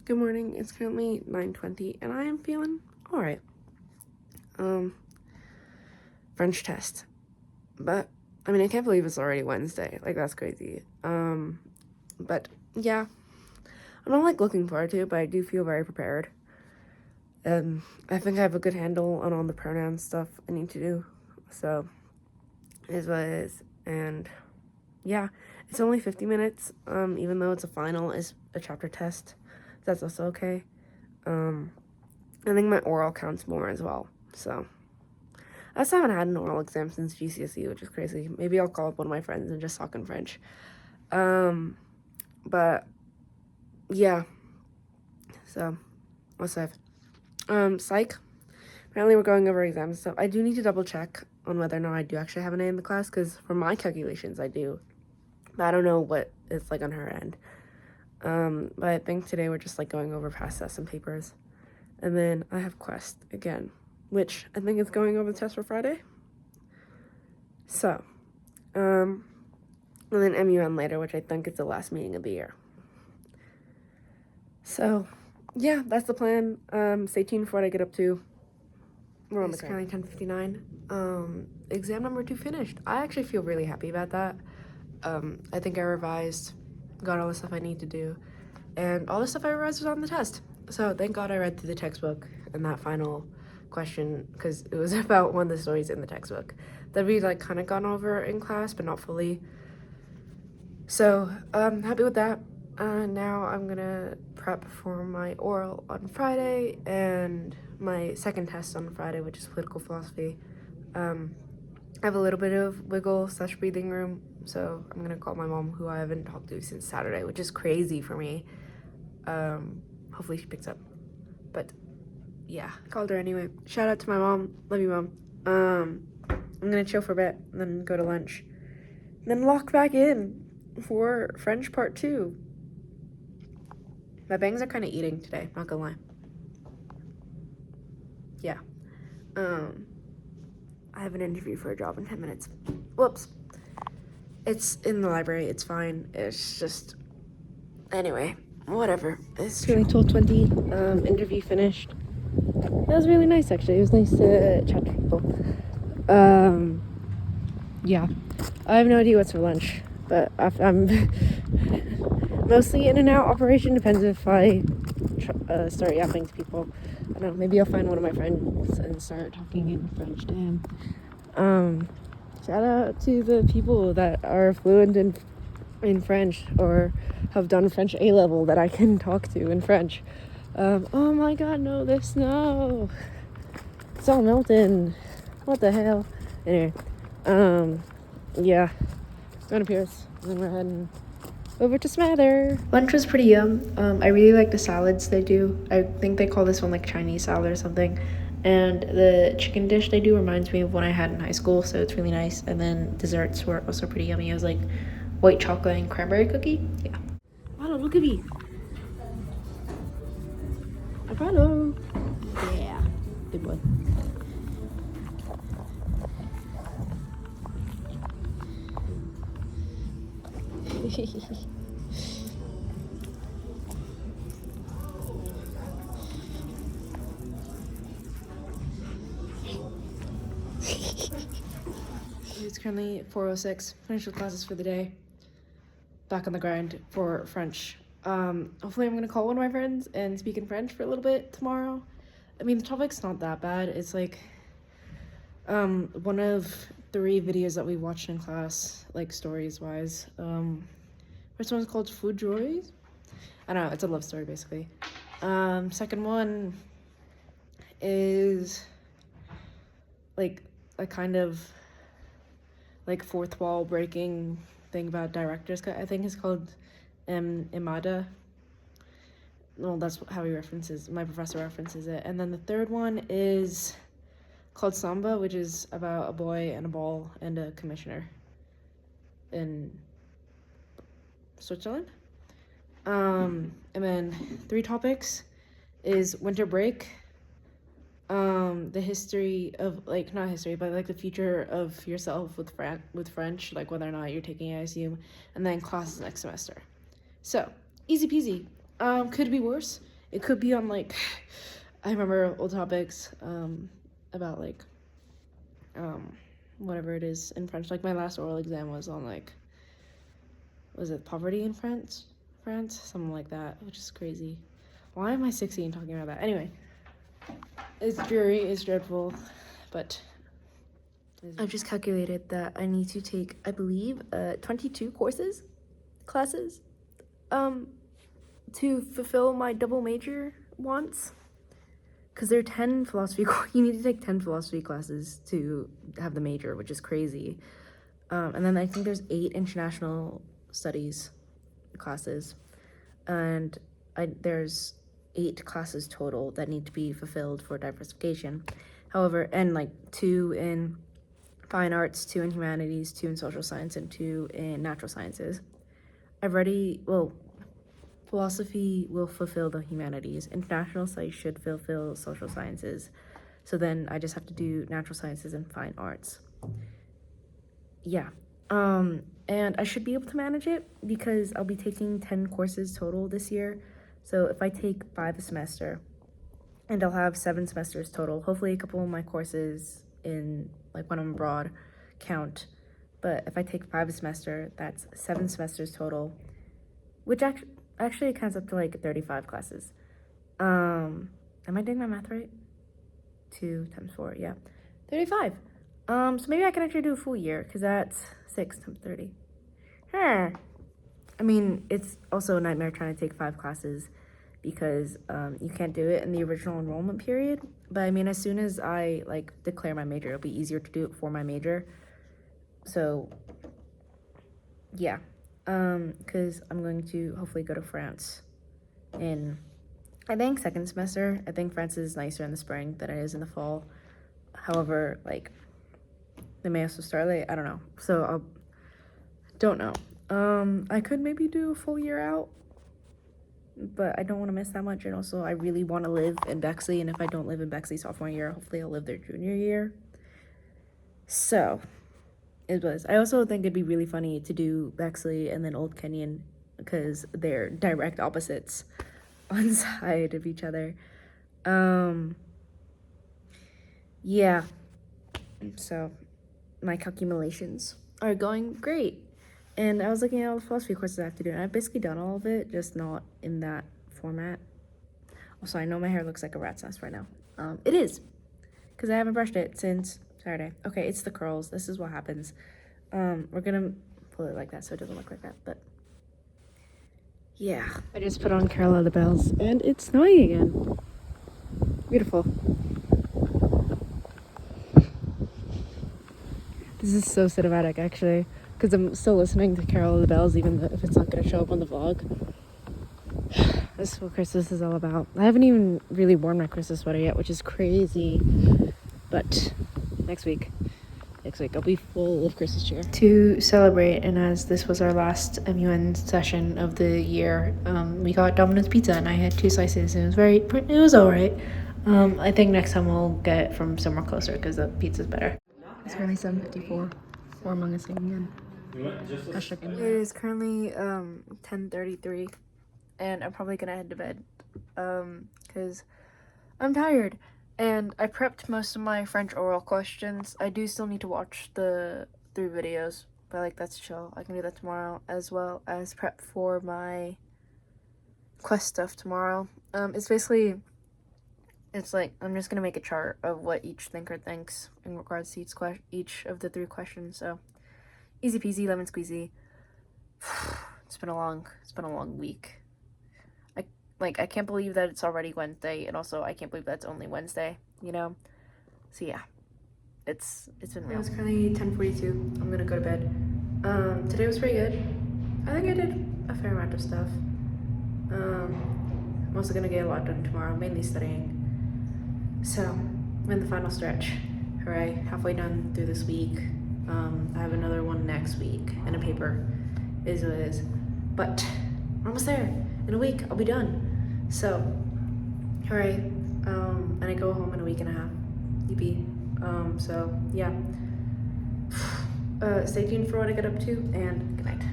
Good morning. It's currently 9:20 and I am feeling all right. French test. But I mean, I can't believe it's already Wednesday. Like, that's crazy. But yeah. I'm not like looking forward to it, but I do feel very prepared. I think I have a good handle on all the pronoun stuff I need to do. So it is what it is. And yeah, it's only 50 minutes. Even though it's a final, is a chapter test. That's also okay. I think my oral counts more as well. So I also haven't had an oral exam since GCSE, which is crazy. Maybe I'll call up one of my friends and just talk in French. But yeah. So what's that? Psych. Apparently we're going over exams and stuff. I do need to double check on whether or not I do actually have an A in the class, because for my calculations I do. But I don't know what it's like on her end. But I think today we're just like going over past tests and papers. And then I have Quest again, which I think is going over the test for Friday. So, and then MUN later, which I think is the last meeting of the year. So, yeah, that's the plan. Stay tuned for what I get up to. We're on the currently 10:59. Exam number 2 finished. I actually feel really happy about that. I think I revised, got all the stuff I need to do, and all the stuff I revised was on the test. So thank God I read through the textbook and that final question, because it was about one of the stories in the textbook that we like kind of gone over in class, but not fully. So happy with that. Now I'm gonna prep for my oral on Friday and my second test on Friday, which is political philosophy. I have a little bit of wiggle/breathing room, so I'm gonna call my mom, who I haven't talked to since Saturday, which is crazy for me. Hopefully she picks up. But yeah, I called her anyway. Shout out to my mom. Love you, Mom. I'm gonna chill for a bit, and then go to lunch, and then lock back in for French part 2. My bangs are kind of eating today, not gonna lie. Yeah. I have an interview for a job in 10 minutes. Whoops. It's in the library. It's fine. It's just... Anyway, whatever. It's really 12:20. Interview finished. That was really nice, actually. It was nice to chat to people. Yeah. I have no idea what's for lunch, but I'm mostly in and out operation. Depends if I start yapping to people. I don't know, maybe I'll find one of my friends and start talking in French to him. Shout out to the people that are fluent in French or have done French A-level that I can talk to in French. Oh my god, no, there's snow. It's all melting. What the hell? Anyway, yeah. Going to Pierce, and then we're heading over to Smather. Lunch was pretty yum. I really like the salads they do. I think they call this one like Chinese salad or something. And the chicken dish they do reminds me of one I had in high school, so it's really nice. And then desserts were also pretty yummy. It was like white chocolate and cranberry cookie. Yeah. Wow, look at me. Apollo. Yeah. Good boy. It's currently 4:06. Finished with classes for the day. Back on the grind for French. Hopefully I'm gonna call one of my friends and speak in French for a little bit tomorrow. I mean, the topic's not that bad. It's like one of 3 videos that we watched in class, like stories wise. First one's called Food Joys. I don't know, it's a love story basically. Second one is like a kind of like fourth wall breaking thing about directors. I think it's called Imada. Well, that's how he references, my professor references it. And then the third one is called Samba, which is about a boy and a ball and a commissioner in Switzerland. And then 3 topics is winter break, the history of, like, not history, but like the future of yourself with French, like whether or not you're taking it, I assume, and then classes next semester. So easy peasy. Could be worse. It could be on like, I remember old topics about like whatever it is in French. Like my last oral exam was on like, was it poverty in France, something like that, which is crazy. Why am I 16 talking about that? Anyway, it's dreary, it's dreadful, but I've just calculated that I need to take, I believe, 22 classes, to fulfill my double major wants. Because there are 10 philosophy, you need to take 10 philosophy classes to have the major, which is crazy. And then I think there's 8 international studies classes, and there's 8 classes total that need to be fulfilled for diversification. However, and like 2 in fine arts, 2 in humanities, 2 in social science, and 2 in natural sciences. Philosophy will fulfill the humanities. International studies should fulfill social sciences. So then I just have to do natural sciences and fine arts. Yeah. And I should be able to manage it because I'll be taking 10 courses total this year. So if I take 5 a semester, and I'll have 7 semesters total, hopefully a couple of my courses in, like when I'm abroad, count. But if I take 5 a semester, that's 7 semesters total, which actually it counts up to like 35 classes. Am I doing my math right? 2 times 4, yeah. 35. So maybe I can actually do a full year, because that's 6 times 30. I mean, it's also a nightmare trying to take 5 classes, because you can't do it in the original enrollment period. But I mean, as soon as I like declare my major, it'll be easier to do it for my major. So yeah, because I'm going to hopefully go to France in, I think, 2nd semester. I think France is nicer in the spring than it is in the fall. However, like, they may also start late. I don't know. So I don't know. I could maybe do a full year out, but I don't want to miss that much. And also, I really want to live in Bexley. And if I don't live in Bexley sophomore year, hopefully I'll live there junior year. So it was. I also think it'd be really funny to do Bexley and then Old Kenyon, because they're direct opposites on side of each other. Yeah. So my calculations are going great. And I was looking at all the philosophy courses I have to do, and I've basically done all of it, just not in that format. Also, I know my hair looks like a rat's nest right now. It is, because I haven't brushed it since Saturday. Okay, it's the curls. This is what happens. We're gonna pull it like that so it doesn't look like that, but yeah. I just put on Carol of the Bells, and it's snowing again. Beautiful. This is so cinematic, actually, because I'm still listening to Carol of the Bells, even if it's not going to show up on the vlog. This is what Christmas is all about. I haven't even really worn my Christmas sweater yet, which is crazy. But next week I'll be full of Christmas cheer. To celebrate, and as this was our last MUN session of the year, we got Domino's pizza, and I had 2 slices, and it was all right. I think next time we'll get it from somewhere closer, because the pizza's better. It's currently 7:54 for Among Us again. It is currently 10:33, and I'm probably gonna head to bed because I'm tired. And I prepped most of my French oral questions. I do still need to watch the 3 videos, but like, that's chill. I can do that tomorrow, as well as prep for my quest stuff tomorrow. It's like, I'm just gonna make a chart of what each thinker thinks in regards to each of the 3 questions. So easy peasy lemon squeezy. It's been a long week. I can't believe that it's already Wednesday, and also I can't believe that it's only Wednesday, you know? So yeah, it's been real. It's currently 10:42. I'm gonna go to bed. Today was pretty good. I think I did a fair amount of stuff. I'm also gonna get a lot done tomorrow, mainly studying. So, I'm in the final stretch. Hooray, halfway done through this week. I have another one next week, and a paper is what it is. But we're almost there. In a week, I'll be done. So, hooray. And I go home in a week and a half. Yippee. So, yeah. Stay tuned for what I get up to, and good night.